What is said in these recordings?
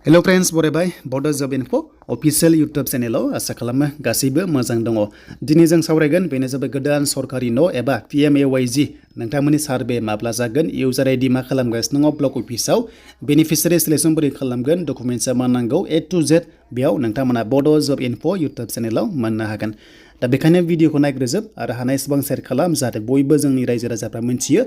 Hello friends बरायबाय Bodojobinfo official YouTube चैनेलाव आसा खालामो गासैबो मोजां दङ। दिनै जों सावरायगोन बेनो जाबाय गोदान सरकारि न' एबा PMAYG नोंथांमोननि सार्भे माब्ला जागोन, इउजार आइडि मा खालामगासिनो दङ ब्लक अफिसाव, बेनिफिशियारि सिलेक्शन बोरै खालामगोन, डकुमेन्ट्सआ मा नांगौ A to Z बेयाव नोंथांमोना Bodojobinfo यूट्यूब चैनेलाव मोननो हागोन। दा बेखायनो भिडिअखौ नायग्रोजोब आरो हानाय एसेबां शेयार खालाम जाहाथे बयबो जोंनि रायजो राजाफ्रा मिथियो।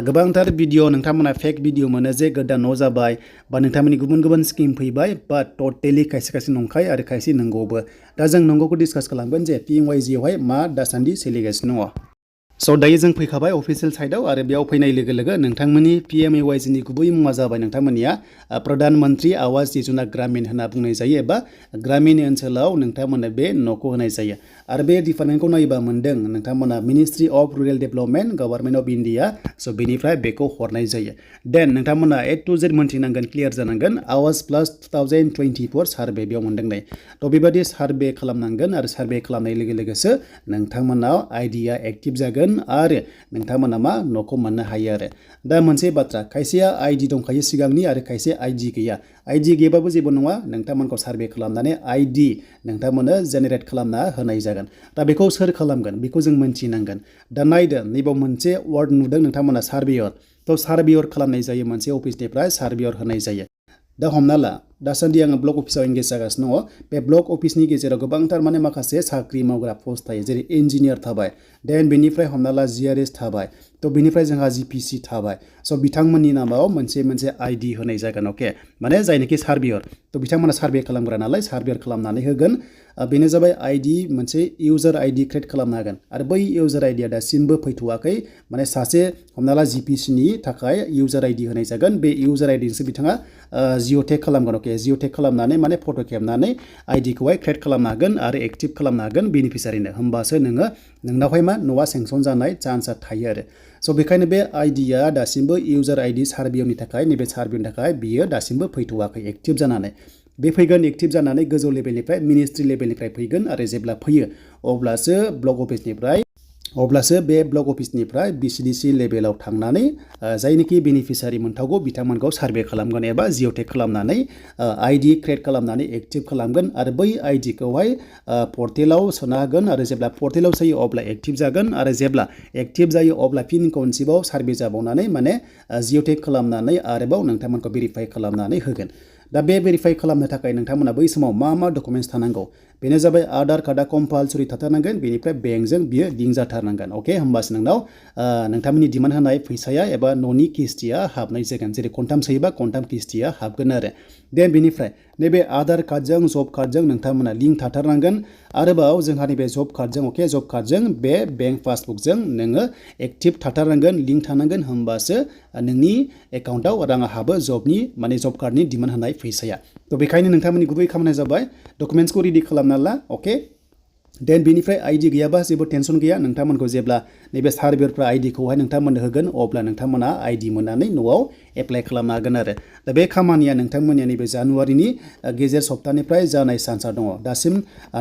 गोबांथार भिडिअ नोंथांमोना फेक भिडिअ मोनो जे गोदान न' जाबाय बा नोंथांमोननि गुबुन गुबुन स्किम फैबाय बा टटेलि खायसे नंखाय आरो खायसे नंगौबो। दा जों नंगौखौ डिसकास खालामगोन जे PMAYG आवहाय मा दासान्दि सोलिगासिनो दङ। स' दायो जों फैखाबाय अफिशियल साइटआव आरो बेयाव फैनाय लोगो लोगो नोंथांमोननि PMAYG नि गुबै मुङा जाबाय नोंथांमोननिया प्रधान मन्त्रि आवास योजना ग्रामीण होनना बुंनाय जायो एबा ग्रामीण ओनसोलाव नोंथांमोननो बे न'खौ होनाय जायो। आरो बे डिपार्टमेन्टखौ नायोबा मोनदों नोंथांमोना ministry of rural development government of India. स' बेनिफ्राय बेखौ हरनाय जायो। देन नोंथांमोना A to Z मोनथिनांगोन, क्लियार जानांगोन। आवास प्लास 2024 सार्भे बेयाव मोनदों नै। थ' बेबायदि सार्भे खालामनांगोन आरो सार्भे खालामनाय लोगो लोगोसो नोंथांमोनाव आइडिया एक्टिभ जागोन आरो नोंथांमोना मा न'खौ मोननो हायो आरो। दा मोनसे बाथ्रा, खायसेया आइडि दंखायो सिगांनि आरो खायसे आइडि गैया। आइडि गैयाबाबो जेबो नङा, नोंथांमोनखौ सार्भे खालामनानै आइडि नोंथांमोननो जेनेरेट खालामना होनाय जागोन। दा बेखौ सोर खालामगोन बेखौ जों मोनथिनांगोन। दा नायदो नैबाव मोनसे वार्ड नुदों नोंथांमोना सार्भेयर। थ' सार्भेयर खालामनाय जायो मोनसे अफिसनिफ्राय सार्भेयर होनाय जायो। दा हमना ला दासान्दि आङो ब्लक अफिसाव एंगेज जागासिनो दङ। बे ब्लक अफिसनि गेजेराव गोबांथार माखासे साख्रि मावग्रा पस्ट थायो, जेरै इन्जिनियार थाबाय, देन बेनिफ्राय हमना ला GRS थाबाय, थ' बेनिफ्राय जोंहा GPC थाबाय। स' बिथांमोननि नामाव मोनसे आइडि होनाय जागोन। अके, माने जायनोखि सार्भेयर, थ' बिथांमोना सार्भे खालामग्रा नालाय सार्भेयर खालामनानै होगोन। बेनो जाबाय आइडि, मोनसे इउजार आइडि क्रिएट खालामनो हागोन। आरो बै इउजार आइडिया दासिमबो फैथ'वाखै, माने सासे हमना ला GPC नि थाखाय इउजार आइडि होनाय जागोन। बे इउजार आइडिजोंसो बिथाङा जिअ'टेग खालामगोन। अके, जिअ'टेग खालामनानै माने फट' खेबनानै आइडिखौहाय क्रिएट खालामनो हागोन आरो एक्टिभ खालामनो हागोन बेनिफिशियारिनो। होमबासो नोंनावहाय मा न'आ सेंसन जानाय चान्सआ थायो आरो। स' बेखायनो बे आइडिया दासिमबो इउजार आइडि सार्भेयरनि थाखाय, नैबे सार्भेयरनि थाखाय बियो दासिमबो फैथ'वाखै एक्टिभ जानानै। बे फैगोन एक्टिभ जानानै गोजौ लेभेलनिफ्राय मिनिस्ट्रि लेभेलनिफ्राय फैगोन आरो जेब्ला फैयो अब्लासो बे ब्लक अफिसनिफ्राय BCDC लेभेलाव थांनानै जायनोखि बेनिफिशियारि मोनथावगौ बिथांमोनखौ सार्भे खालामगोन एबा जिअ'टेग खालामनानै आइडि क्रिएट खालामनानै एक्टिभ खालामगोन आरो बै आइडिखौहाय पर्टेलाव सोना होगोन आरो जेब्ला पर्टेलाव सोयो अब्ला एक्टिभ जागोन आरो जेब्ला एक्टिभ जायो अब्ला फिन खनसेबाव सार्भे जाबावनानै माने जिअ'टेग खालामनानै आरोबाव नोंथांमोनखौ भेरिफाइ खालामनानै होगोन। दा बे भेरिफाइ खालामनो थाखाय नोंथांमोना बै समाव मा डकुमेन्ट्स थानांगौ, बेनो जाबाय आधार कार्डआ कम्पालसरि थाथारनांगोन, बेनिफ्राय बेंकजों बियो लिंक जाथारनांगोन। अके, होमबासो नोंथांमोननि डिमान्ड होनाय फैसाया एबा न'नि किस्तिया हाबनाय जागोन। जेरै खनथाम सोयोबा खनथाम किस्तिया हाबगोन आरो। देन बेनिफ्राय नैबे आधार कार्डजों जब कार्डजों नोंथांमोना लिंक थाथारनांगोन। आरोबाव जोंहा नैबे जब कार्डजों, अके, जब कार्डजों बे बेंक पासबुकजों नोङो एक्टिभ थाथारनांगोन, लिंक थानांगोन, होमबासो नोंनि एकाउन्टाव राङा हाबो जबनि माने जब कार्डनि डिमान्ड होनाय फैसाया। थ' बेखायनो नोंथांमोननि गुबै खामानिया जाबाय डकुमेन्ट्सखौ रेडि खालामना ला। अके, देन बेनिफ्राय आइडि गैयाबा जेबो टेनसन गैया। नोंथांमोनखौ जेब्ला नैबे सार्भेयरफ्रा आइडिखौहाय नोंथांमोननो होगोन अब्ला नोंथांमोना आइडि मोननानै न'आव एप्लाइ खालामनो हागोन आरो। दा बे खामानिया नोंथांमोननिया नैबे जानुवारिनि गेजेर सप्तानिफ्राय जानाय चान्सआ दङ। दासिम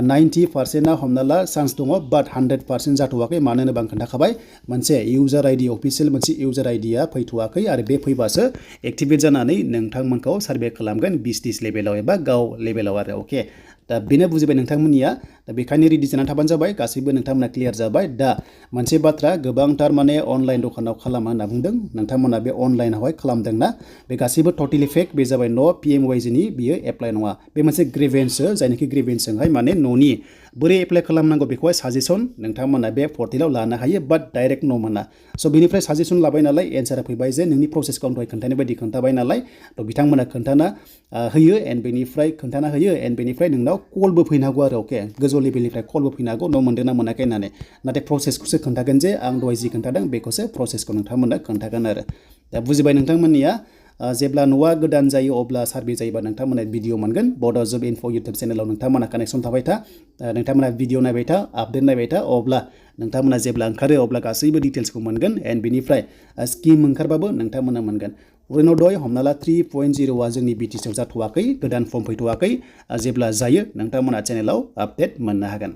90%आ हमना ला चान्स दङ, बाट 100% जाथ'वाखै। मानो होनोबा आं खोन्थाखाबाय मोनसे इउजार आइडि, अफिसियेल मोनसे इउजार आइडिया फैथ'वाखै आरो बे फैबासो एक्टिभेट जानानै नोंथांमोनखौ सार्भे खालामगोन BCDC लेभेलाव एबा गाव लेभेलाव आरो। अके, दा बेनो बुजिबाय नोंथांमोननिया। दा बेखायनो रेडि जानानै थाबानो जाबाय, गासैबो नोंथांमोना क्लियार जाबाय। दा मोनसे बाथ्रा, गोबांथार माने अनलाइन दखानाव खालामा होनना बुंदों। नोंथांमोना बे अनलाइनावहाय खालामदोंना, बे गासैबो टटेलि फेक। बे जाबाय न' PMAYG नि बियो एप्लाइ नङा। बे मोनसे ग्रेभेन्ससो, जायनोखि ग्रेभेन्सजोंहाय माने न'नि बोरै एप्लाइ खालामनांगौ बेखौहाय साजेसन नोंथांमोना बे पर्टेलाव लानो हायो, बाट डाइरेक्ट न' मोना। स' बेनिफ्राय साजेसन लाबाय नालाय एन्सारा फैबाय जे नोंनि प्रसेसखौ आं दहाय खोन्थानाय बायदि खोन्थाबाय नालाय, थ' बिथांमोना खोन्थाना होयो एन्ड बेनिफ्राय नोंनाव कलबो फैनो हागौ आरो। अके, गोजौ लेभेलनिफ्राय कलबो फैनो हागौ न' मोनदों ना मोनाखै होननानै। नाथाय प्रसेसखौसो खोन्थागोन जे आं दहाय जि खोन्थादों बेखौसो प्रसेसखौ नोंथांमोननो खोन्थागोन आरो। दा बुजिबाय नोंथांमोननिया। जेब्ला न'आ गोदान जायो अब्ला सार्भे जायोबा नोंथांमोना भिडिअ मोनगोन। Bodojobinfo यूट्यूब चेनेलाव नोंथांमोना कानेक्सन थाबाय था, नोंथांमोना भिडिअ नायबाय था, आपडेट नायबाय था, अब्ला नोंथांमोना जेब्ला ओंखारो अब्ला गासैबो डिटेल्सखौ मोनगोन एन्ड बेनिफ्राय स्किम ओंखारबाबो नोंथांमोना मोनगोन। अरेन'दय हमना ला 3.0आ जोंनि BTC आव जाथ'वाखै, गोदान फर्म फैथ'वाखै। जेब्ला जायो नोंथांमोना चेनेलाव आपडेट मोननो हागोन।